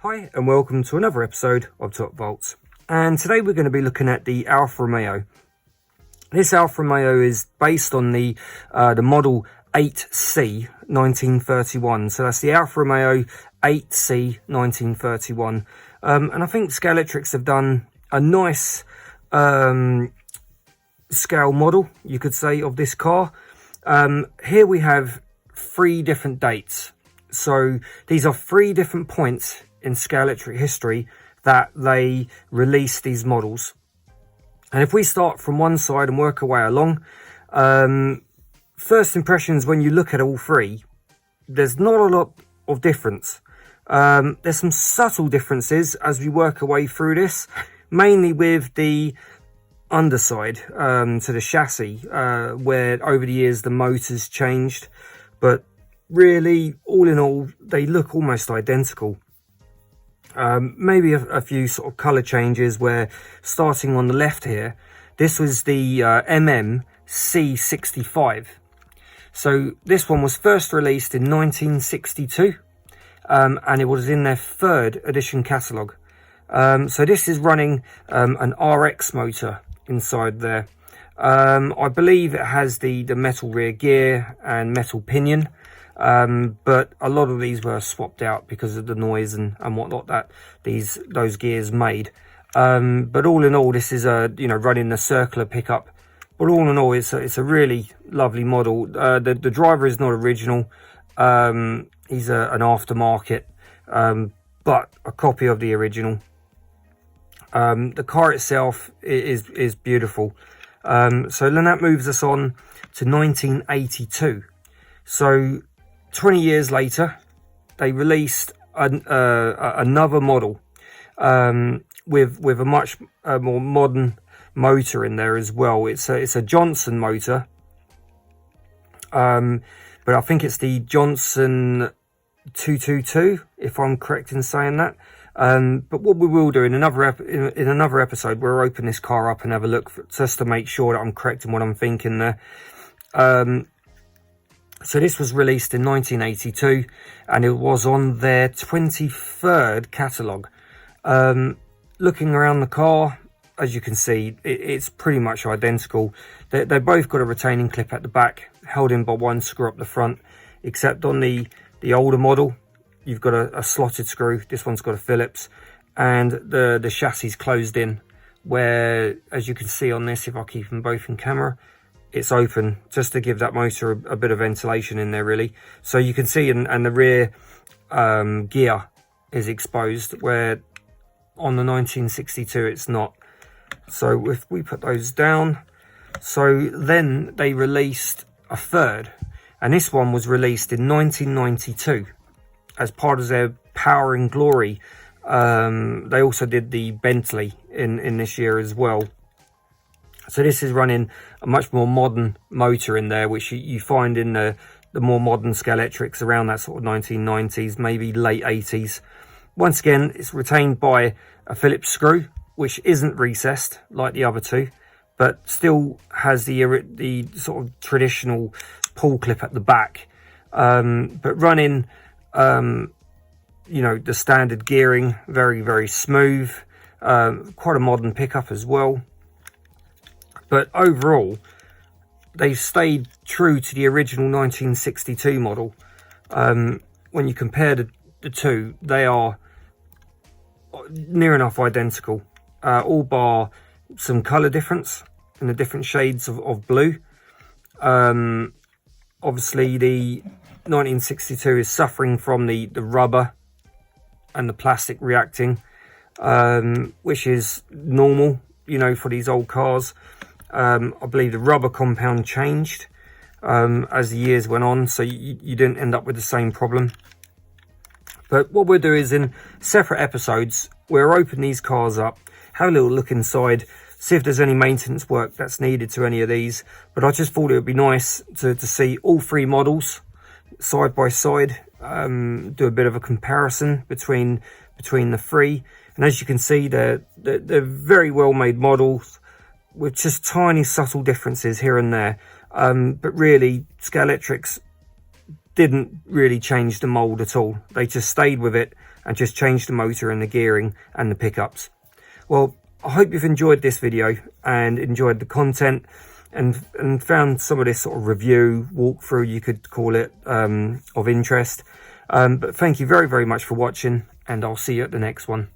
Hi and welcome to another episode of Top Volts, and today we're going to be looking at the Alfa Romeo. This Alfa Romeo is based on the model 8C 1931, so that's the Alfa Romeo 8C 1931, and I think Scalextric have done a nice scale model, you could say, of this car. Here we have three different dates, so these are three different points in Scalextric history that they released these models. And if we start from one side and work our way along, first impressions when you look at all three, there's not a lot of difference. There's some subtle differences as we work our way through this, mainly with the underside to the chassis, where over the years the motor's changed, but really all in all they look almost identical. Maybe a few sort of color changes, where starting on the left here, this was the C65. So this one was first released in 1962, and it was in their third edition catalogue. So this is running an RX motor inside there. I believe it has the metal rear gear and metal pinion. But a lot of these were swapped out because of the noise and whatnot that those gears made. But all in all, this is running the circular pickup. But all in all, it's a really lovely model. The driver is not original. He's an aftermarket, but a copy of the original. The car itself is beautiful. So then that moves us on to 1982. So 20 years later, they released another model with a much more modern motor in there as well. It's a Johnson motor, but I think it's the Johnson 222, if I'm correct in saying that. But what we will do in another episode, we'll open this car up and have a look just to make sure that I'm correct in what I'm thinking there. So this was released in 1982, and it was on their 23rd catalogue. Looking around the car, as you can see, it's pretty much identical. They both got a retaining clip at the back, held in by one screw up the front, except on the older model, you've got a slotted screw. This one's got a Phillips, and the chassis is closed in, where, as you can see on this, if I keep them both in camera, it's open just to give that motor a bit of ventilation in there, really. So you can see, and the rear gear is exposed, where on the 1962 it's not. So if we put those down, so then they released a third, and this one was released in 1992 as part of their Power and Glory. They also did the Bentley in this year as well. So this is running a much more modern motor in there, which you find in the more modern Scalextrics around that sort of 1990s, maybe late 80s. Once again, it's retained by a Phillips screw, which isn't recessed like the other two, but still has the sort of traditional pull clip at the back. But running, the standard gearing, very, very smooth. Quite a modern pickup as well. But overall, they've stayed true to the original 1962 model. When you compare the two, they are near enough identical, all bar some colour difference in the different shades of blue. Obviously, the 1962 is suffering from the rubber and the plastic reacting, which is normal, for these old cars. I believe the rubber compound changed as the years went on, so you didn't end up with the same problem. But what we'll do is, in separate episodes, we'll open these cars up, have a little look inside, see if there's any maintenance work that's needed to any of these. But I just thought it would be nice to see all three models side by side, do a bit of a comparison between the three. And as you can see, they're very well made models, with just tiny subtle differences here and there. But really, Scalextric didn't really change the mold at all. They just stayed with it and just change the motor and the gearing and the pickups. Well, I hope you've enjoyed this video and enjoyed the content and found some of this sort of review, walkthrough, you could call it, of interest. But thank you very, very much for watching, and I'll see you at the next one.